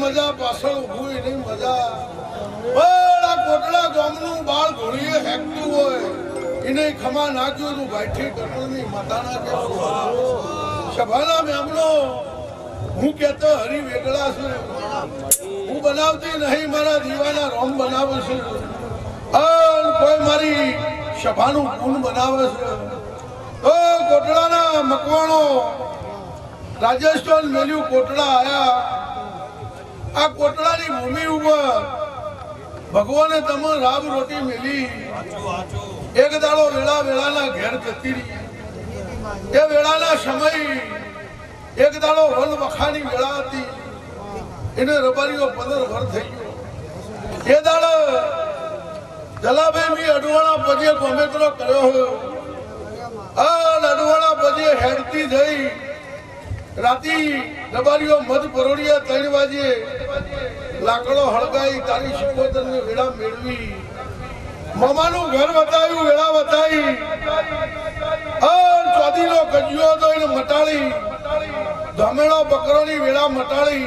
મજા પાછળ ઉભું નહીં મજા પણ આ કોટડા ગામનું બાળ ઘોડીએ હેકતું હોય એને ખમા નાખ્યું તું ગાંઠી કટોળની માતાના કે સભાના મેમનો હું કહેતો હરી વેગળા છે હું બનાવતી નહીં મારા દીવાના રોમ બનાવે છે કોઈ મારી સભાનું ગુણ બનાવે છે તો કોટડાના મકવાણો રાજસ્થાન મેલ્યું કોટડા આયા આ કોટડાની ભૂમિ ઉપર ભગવાને તમે રાબ રોટી મેલી એક દાડો વેળા વેળાના ઘેર જતી રહી એ વેળાના સમય એક દાડો વન વખાની વેળા હતી એને રબારીઓ 15 વર્ષ થઈ ગયો એ દાડો જલાભાઈ મી અડવાણા પજે ગોમેત્રો કર્યો આ અડવાણા પજે હેડતી થઈ રાતી રબારીઓ મધ પરોડિયા 3 વાગે લાકડો હળગાઈ તારી શિકોતર ને વેળા મેળવી મામાનું ઘર બતાવ્યું વેળા બતાવી ચોદીનો કજિયો તો એને મટાડી ધમેડો બકરોની વેળા મટાડી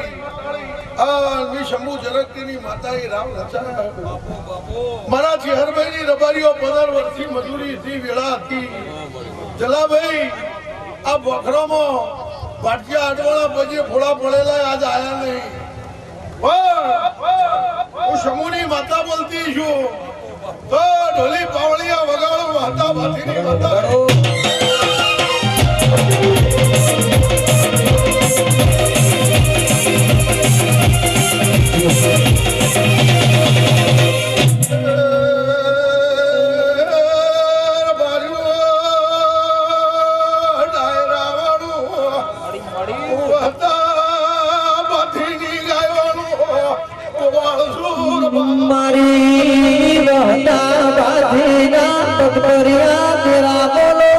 શંભુ ઝરકતીની માતાએ રામ રચાયા મારા ચેહરભાઈની રબારીઓ 15 વર્ષથી મજૂરી હતી વેળા હતી જલાભાઈ આ બકરોમાં પાટિયા અડવાણા પછી ફોડા પડેલા આજ આયા નહીં હું શંભુની માતા બોલતી છું તો ઢોલી પાવળિયા વગાડો માતા ભાતીની માતા મારી વહતા બાધીના તકબરિયા તેરા બોલો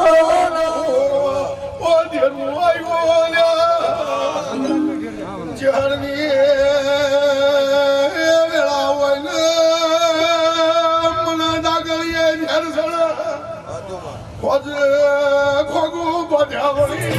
ઓ દેવું આવ્યો ચરણી વેળા હોય ને મને દાગલીએ ઝેર સડા ખોજે ખોગું બધ્યા વળી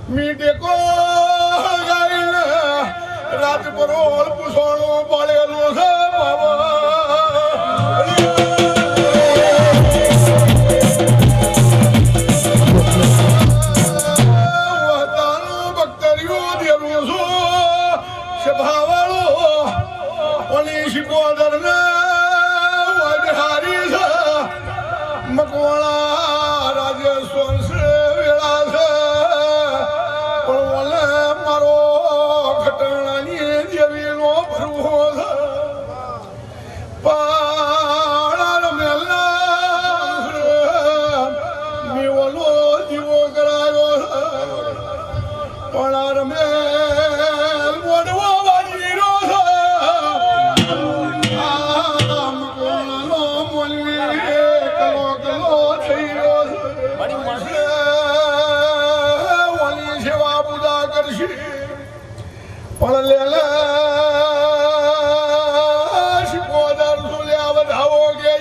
મીઠે કો ગાઈને રાત પરોળ પુસોણો પાડેલો છે બાબા મકવાણા રાજેશ્વર છે વેળા છે પણ ઓલે મારો ખટણાની દેવીનો ભરવો છે પાણા મેલના મેં ઓલો દીવો કરાયો છે પાણા રમેલ મોડવો વાજી રહ્યો છે પણ લેલા શિકોદર સુલ્યા વધાવો કે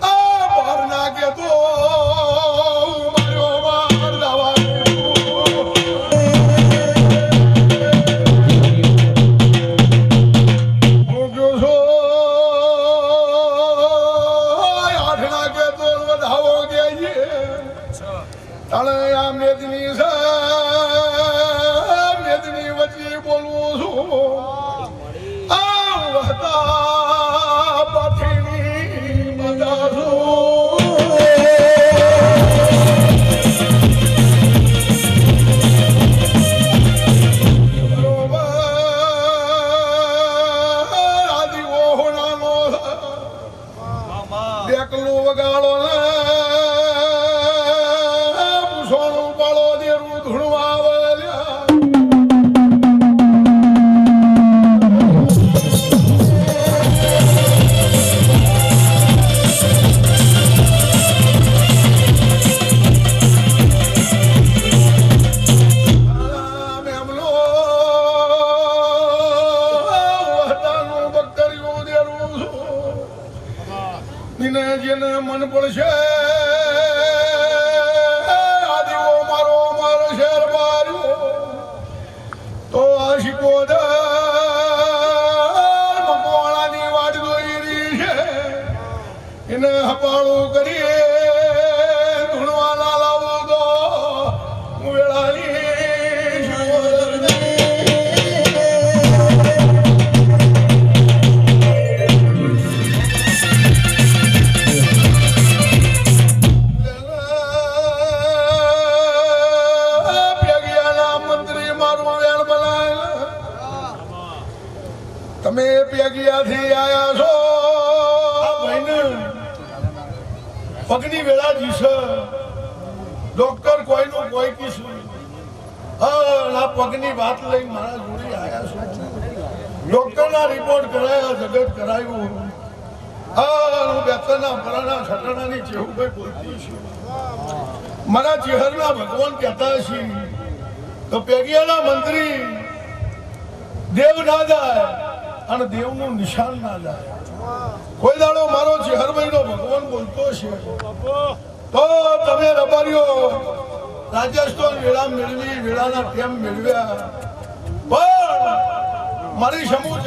આ બાર નાખે તો મારો બાર દાવા આઠ નાખે તો વધાવો કે તાણે આ મેદની છે બોલવું છું આ હતા પાથીની મજા આદિવો હોનાનો બેકલું વગાડો ને પૂછોણું પાળો દેરું ધૂણવા જેને મન પડશે આદિવો મારો મારો શેર બાર્યો તો આ શિકોદર મકવાણાની વાટ જોઈ રહી છે એને હપાળું કરીએ ધૂણવા ના લાવો તો વેળાની તમે પેગિયાથી આયા છો આ ભાઈને પગની વેળા જીશે ડોક્ટર કોઈનું કોઈ કીશું આ પગની વાત લઈ મારા જોડે આયા છો ડોક્ટરના રિપોર્ટ કરાયા જગત કરાયું હું બેતરના પરાના ખટણાની ચેહુભાઈ બોલતી છું મારા ચેહરના ભગવાન કહેતા છે તો પેગિયાના મંત્રી દેવ ના જાય અને દેવનું નિશાન ના જાય કોઈ દાડો મારો ચેહરભાઈનો ભગવાન બોલતો છે તો તમે રબારીઓ રાજસ્થાન વેળા મેળવી વેળાના ટેમ મેળવ્યા પણ મારી સમૂહ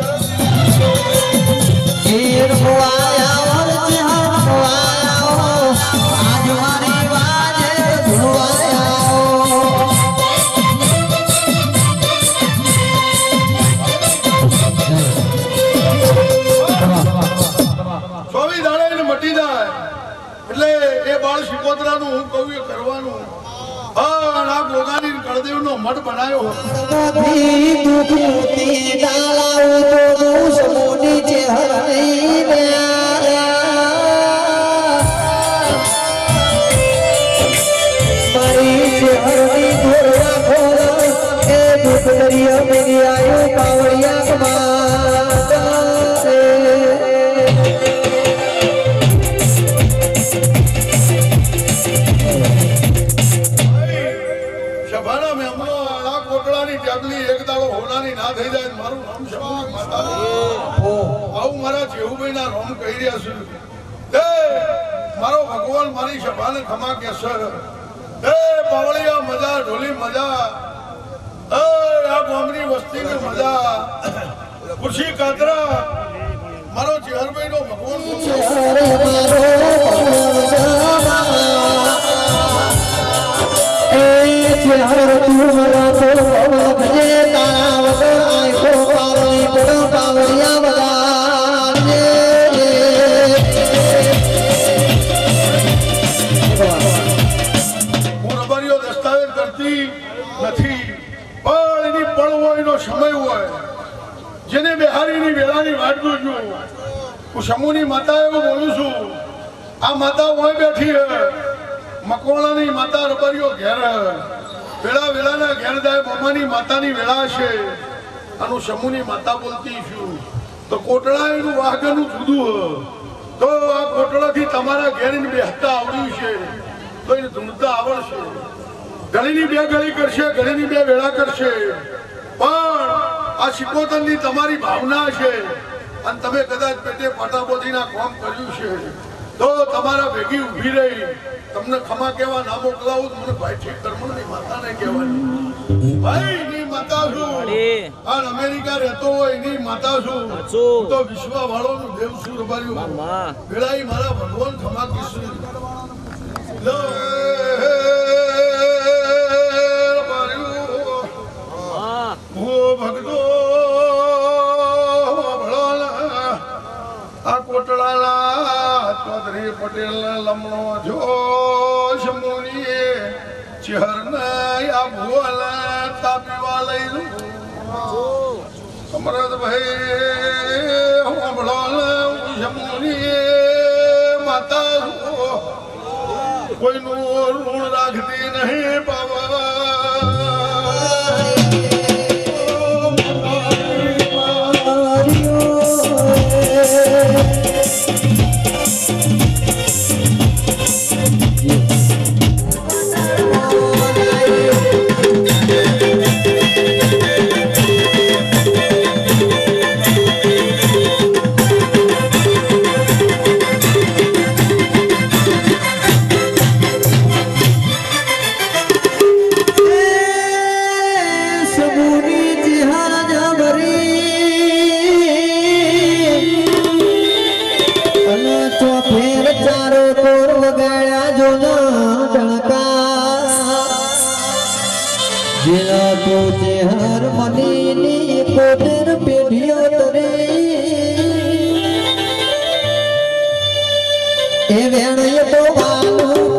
એટલે એ બાળ શિકોતરાનું હું કહું એ કરવાનું આ ગોગાની કળદેવનો મઠ બનાવ્યો મારો ભગવાન મારી સભાને ખમા કે સર એ પાવળિયા મજાર ધોલી મજા એ આ ગામની વસ્તીની મજા ખુશી કાતરા મારો ચેહરભાઈ નો ભગવાન દસ્તાવેજ કરતી નથી પણ એની પળવોનો સમય હોય જેને બિહારીની વેળાની વાટ જોજો હું સમૂહની માતા એવું બોલું છું આ માતા હોય બેઠી હે મકવાણાની માતા રબરીઓ ઘેર વેળા વેળાના ઘેર જાય મમ્માની માતાની વેળા છે આનું સમૂહની માતા બોલતી છું તો કોટડા એનું વાઘનું જુદું તો આ કોટડાથી તમારા ઘેરીને બેહતા આવડ્યું છે તો એને ધૂણતા આવડશે ગળીની બે ગળી કરશે ગળીની બે વેળા કરશે પણ આ શિકોતરની તમારી ભાવના છે અને તમે કદાચ પેટે પાટાપોતીના કામ કર્યું છે તો તમારા ભેગી ઊભી રહી તમને ખમા કેવા ના મોકલાવું મને ભાઈ ઠીક કર્મની માતાને કહેવાની ભાઈ એની માતા છું અને અમેરિકા રહેતો હોય એની માતા છું તો વિશ્વ વાળોનું દેવ છું રબાર્યું વેળાઈ મારા ભગવાન ખમા કૃષ્ણ ભક્તો આ કોટડાના ચૌધરી પટેલ લમણો જો સમૂહની ચહેર આ ભૂલ તાપીવા લઈ સમરથભાઈ સમૂહની માતા કોઈનું ઋણ રાખતી નહીં બાબા એ વેણ તો